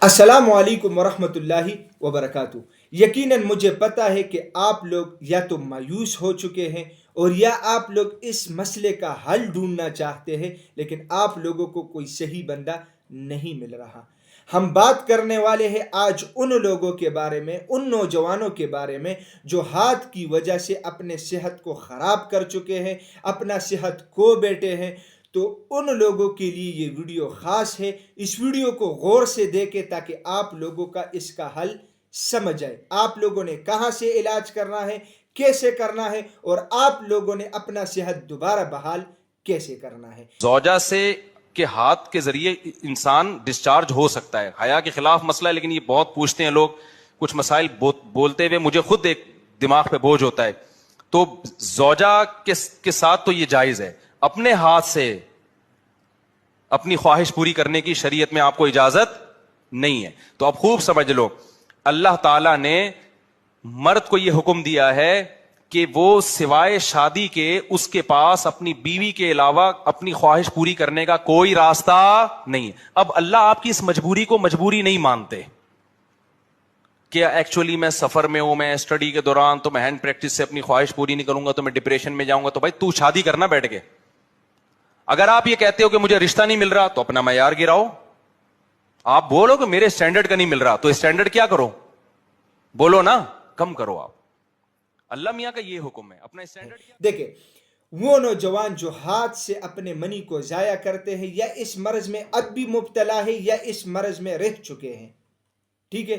السلام علیکم ورحمۃ اللہ وبرکاتہ۔ یقیناً مجھے پتہ ہے کہ آپ لوگ یا تو مایوس ہو چکے ہیں اور یا آپ لوگ اس مسئلے کا حل ڈھونڈنا چاہتے ہیں، لیکن آپ لوگوں کو کوئی صحیح بندہ نہیں مل رہا۔ ہم بات کرنے والے ہیں آج ان لوگوں کے بارے میں، ان نوجوانوں کے بارے میں جو ہاتھ کی وجہ سے اپنے صحت کو خراب کر چکے ہیں، اپنا صحت کھو بیٹھے ہیں۔ تو ان لوگوں کے لیے یہ ویڈیو خاص ہے۔ اس ویڈیو کو غور سے دیکھیں تاکہ آپ لوگوں کا اس کا حل سمجھ آئے، آپ لوگوں نے کہاں سے علاج کرنا ہے، کیسے کرنا ہے، اور آپ لوگوں نے اپنا صحت دوبارہ بحال کیسے کرنا ہے۔ زوجہ سے کے ہاتھ کے ذریعے انسان ڈسچارج ہو سکتا ہے۔ حیا کے خلاف مسئلہ ہے، لیکن یہ بہت پوچھتے ہیں لوگ کچھ مسائل بولتے ہوئے، مجھے خود ایک دماغ پہ بوجھ ہوتا ہے۔ تو زوجہ کے ساتھ تو یہ جائز ہے، اپنے ہاتھ سے اپنی خواہش پوری کرنے کی شریعت میں آپ کو اجازت نہیں ہے۔ تو اب خوب سمجھ لو، اللہ تعالی نے مرد کو یہ حکم دیا ہے کہ وہ سوائے شادی کے اس کے پاس اپنی بیوی کے علاوہ اپنی خواہش پوری کرنے کا کوئی راستہ نہیں ہے۔ اب اللہ آپ کی اس مجبوری کو مجبوری نہیں مانتے کہ ایکچولی میں سفر میں ہوں، میں اسٹڈی کے دوران تو میں ہینڈ پریکٹس سے اپنی خواہش پوری نہیں کروں گا تو میں ڈپریشن میں جاؤں گا۔ تو بھائی تو شادی کرنا بیٹھ کے۔ اگر آپ یہ کہتے ہو کہ مجھے رشتہ نہیں مل رہا تو اپنا معیار گراؤ۔ آپ بولو کہ میرے اسٹینڈرڈ کا نہیں مل رہا تو اسٹینڈرڈ کیا کرو، بولو نا، کم کرو۔ آپ اللہ میاں کا یہ حکم ہے، اپنا اسٹینڈرڈ کیا۔ دیکھیں، وہ نوجوان جو ہاتھ سے اپنے منی کو ضائع کرتے ہیں یا اس مرض میں اب بھی مبتلا ہے یا اس مرض میں رہ چکے ہیں، ٹھیک ہے،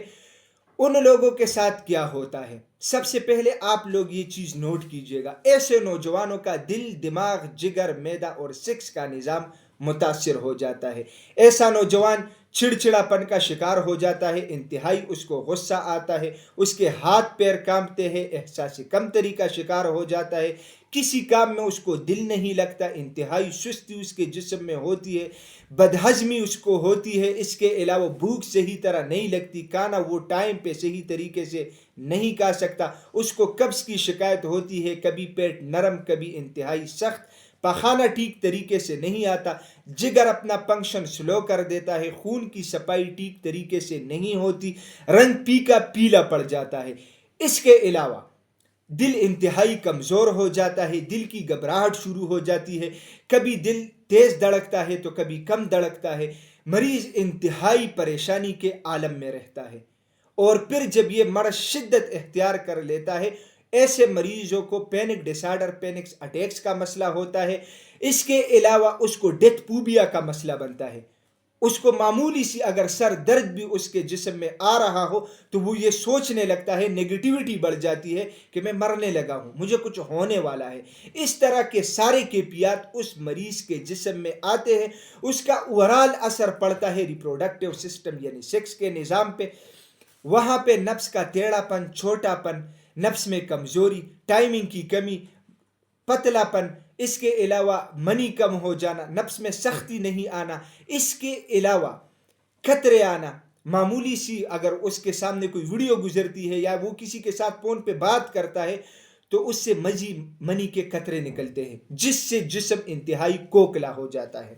ان لوگوں کے ساتھ کیا ہوتا ہے؟ سب سے پہلے آپ لوگ یہ چیز نوٹ کیجئے گا، ایسے نوجوانوں کا دل، دماغ، جگر، معدہ اور سیکس کا نظام متاثر ہو جاتا ہے۔ ایسا نوجوان چڑچڑاپن کا شکار ہو جاتا ہے، انتہائی اس کو غصہ آتا ہے، اس کے ہاتھ پیر کانپتے ہیں، احساس کمتری کا شکار ہو جاتا ہے، کسی کام میں اس کو دل نہیں لگتا، انتہائی سستی اس کے جسم میں ہوتی ہے، بدہضمی اس کو ہوتی ہے، اس کے علاوہ بھوک صحیح طرح نہیں لگتی، کھانا وہ ٹائم پہ صحیح طریقے سے نہیں کھا سکتا، اس کو قبض کی شکایت ہوتی ہے، کبھی پیٹ نرم، کبھی انتہائی سخت، پخانہ ٹھیک طریقے سے نہیں آتا، جگر اپنا فنکشن سلو کر دیتا ہے، خون کی صفائی ٹھیک طریقے سے نہیں ہوتی، رنگ پیکا پیلا پڑ جاتا ہے۔ اس کے علاوہ دل انتہائی کمزور ہو جاتا ہے، دل کی گھبراہٹ شروع ہو جاتی ہے، کبھی دل تیز دھڑکتا ہے تو کبھی کم دھڑکتا ہے، مریض انتہائی پریشانی کے عالم میں رہتا ہے۔ اور پھر جب یہ مرض شدت اختیار کر لیتا ہے، ایسے مریضوں کو پینک ڈس آرڈر، پینک اٹیکس کا مسئلہ ہوتا ہے۔ اس کے علاوہ اس کو ڈیتھ فوبیا کا مسئلہ بنتا ہے۔ اس کو معمولی سی اگر سر درد بھی اس کے جسم میں آ رہا ہو تو وہ یہ سوچنے لگتا ہے، نیگیٹیوٹی بڑھ جاتی ہے کہ میں مرنے لگا ہوں، مجھے کچھ ہونے والا ہے۔ اس طرح کے سارے کیفیات اس مریض کے جسم میں آتے ہیں، اس کا اوورال اثر پڑتا ہے ریپروڈکٹیو سسٹم یعنی سیکس کے نظام پہ۔ وہاں پہ نفس کا ٹیڑھا پن، چھوٹا پن، نفس میں کمزوری، ٹائمنگ کی کمی، پتلا پن، اس کے علاوہ منی کم ہو جانا، نفس میں سختی نہیں آنا، اس کے علاوہ خطرے آنا، معمولی سی اگر اس کے سامنے کوئی ویڈیو گزرتی ہے یا وہ کسی کے ساتھ فون پہ بات کرتا ہے تو اس سے منی کے قطرے نکلتے ہیں، جس سے جسم انتہائی کوکلا ہو جاتا ہے۔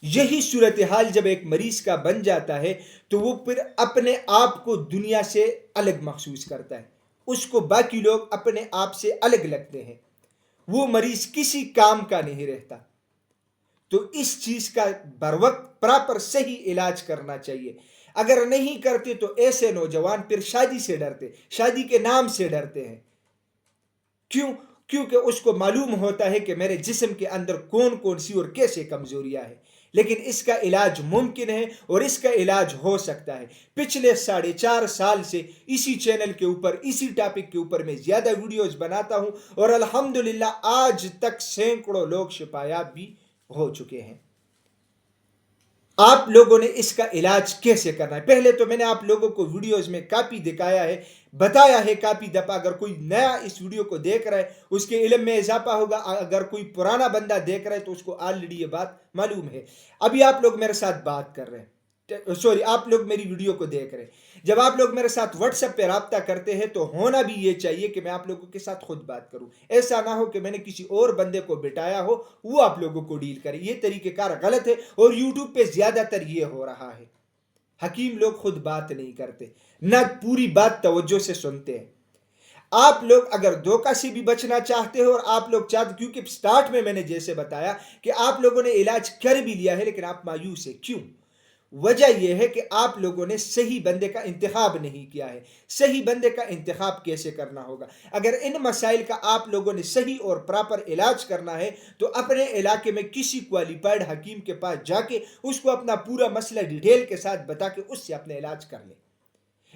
یہی صورتحال جب ایک مریض کا بن جاتا ہے تو وہ پھر اپنے آپ کو دنیا سے الگ محسوس کرتا ہے، اس کو باقی لوگ اپنے آپ سے الگ لگتے ہیں، وہ مریض کسی کام کا نہیں رہتا۔ تو اس چیز کا بروقت پراپر صحیح علاج کرنا چاہیے۔ اگر نہیں کرتے تو ایسے نوجوان پھر شادی سے ڈرتے، شادی کے نام سے ڈرتے ہیں۔ کیوں؟ کیونکہ اس کو معلوم ہوتا ہے کہ میرے جسم کے اندر کون کون سی اور کیسے کمزوریاں ہیں، لیکن اس کا علاج ممکن ہے اور اس کا علاج ہو سکتا ہے۔ پچھلے 4.5 سال سے اسی چینل کے اوپر، اسی ٹاپک کے اوپر میں زیادہ ویڈیوز بناتا ہوں اور الحمدللہ آج تک سینکڑوں لوگ شفایاب بھی ہو چکے ہیں۔ آپ لوگوں نے اس کا علاج کیسے کرنا ہے؟ پہلے تو میں نے آپ لوگوں کو ویڈیوز میں کافی دکھایا ہے، بتایا ہے کافی دفعہ۔ اگر کوئی نیا اس ویڈیو کو دیکھ رہا ہے اس کے علم میں اضافہ ہوگا، اگر کوئی پرانا بندہ دیکھ رہا ہے تو اس کو آلریڈی یہ بات معلوم ہے۔ ابھی آپ لوگ میرے ساتھ بات کر رہے ہیں، آپ لوگ میری ویڈیو کو دیکھ رہے ہیں، جب آپ لوگ میرے ساتھ واٹس ایپ پہ رابطہ کرتے ہیں تو ہونا بھی یہ چاہیے کہ میں آپ لوگوں کے ساتھ خود بات کروں، ایسا نہ ہو کہ میں نے کسی اور بندے کو بٹایا ہو وہ آپ لوگوں کو ڈیل کرے۔ یہ طریقہ کار غلط ہے اور یوٹیوب پہ زیادہ تر یہ ہو رہا ہے۔ حکیم لوگ خود بات نہیں کرتے، نہ پوری بات توجہ سے سنتے ہیں۔ آپ لوگ اگر دھوکہ سے بھی بچنا چاہتے ہو اور آپ لوگ چاہتے، کیونکہ سٹارٹ میں نے جیسے بتایا کہ آپ لوگوں نے علاج کر بھی لیا ہے لیکن آپ مایوس ہیں، کیوں؟ وجہ یہ ہے کہ آپ لوگوں نے صحیح بندے کا انتخاب نہیں کیا ہے۔ صحیح بندے کا انتخاب کیسے کرنا ہوگا؟ اگر ان مسائل کا آپ لوگوں نے صحیح اور پراپر علاج کرنا ہے تو اپنے علاقے میں کسی کوالیفائڈ حکیم کے پاس جا کے اس کو اپنا پورا مسئلہ ڈیٹیل کے ساتھ بتا کے اس سے اپنا علاج کر لیں۔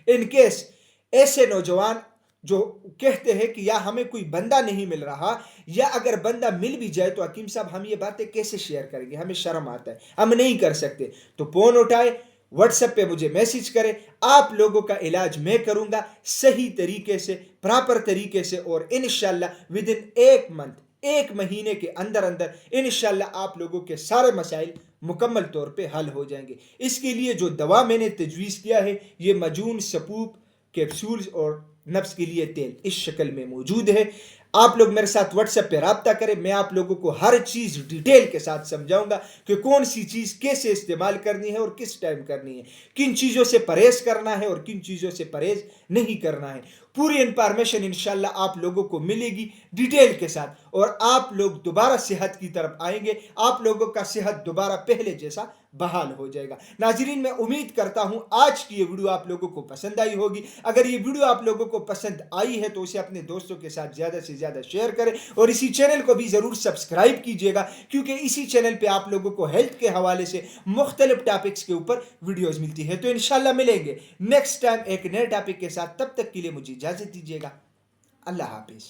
ان کیس ایسے نوجوان جو کہتے ہیں کہ یا ہمیں کوئی بندہ نہیں مل رہا، یا اگر بندہ مل بھی جائے تو حکیم صاحب ہم یہ باتیں کیسے شیئر کریں گے، ہمیں شرم آتا ہے، ہم نہیں کر سکتے، تو فون اٹھائے، واٹس ایپ پہ مجھے میسج کرے، آپ لوگوں کا علاج میں کروں گا صحیح طریقے سے، پراپر طریقے سے، اور انشاءاللہ ودن 1 منتھ، 1 مہینے کے اندر انشاءاللہ آپ لوگوں کے سارے مسائل مکمل طور پہ حل ہو جائیں گے۔ اس کے لیے جو دوا میں نے تجویز کیا ہے، یہ مجون، سپوپ، کیپسولز اور نفس کے لیے تیل اس شکل میں موجود ہے۔ آپ لوگ میرے ساتھ واٹس ایپ پہ رابطہ کریں، میں آپ لوگوں کو ہر چیز ڈیٹیل کے ساتھ سمجھاؤں گا کہ کون سی چیز کیسے استعمال کرنی ہے اور کس ٹائم کرنی ہے، کن چیزوں سے پرہیز کرنا ہے اور کن چیزوں سے پرہیز نہیں کرنا ہے۔ پوری انفارمیشن انشاءاللہ آپ لوگوں کو ملے گی ڈیٹیل کے ساتھ، اور آپ لوگ دوبارہ صحت کی طرف آئیں گے، آپ لوگوں کا صحت دوبارہ پہلے جیسا بحال ہو جائے گا۔ ناظرین، میں امید کرتا ہوں آج کی یہ ویڈیو آپ لوگوں کو پسند آئی ہوگی۔ اگر یہ ویڈیو آپ لوگوں کو پسند آئی ہے تو اسے اپنے دوستوں کے ساتھ زیادہ سے زیادہ شیئر کریں، اور اسی چینل کو بھی ضرور سبسکرائب کیجئے گا، کیونکہ اسی چینل پہ آپ لوگوں کو ہیلتھ کے حوالے سے مختلف ٹاپکس کے اوپر ویڈیوز ملتی ہے۔ تو انشاءاللہ ملیں گے نیکسٹ ٹائم ایک نئے ٹاپک کے ساتھ، تب تک کے لیے مجھے اجازت دیجیے گا۔ اللہ حافظ۔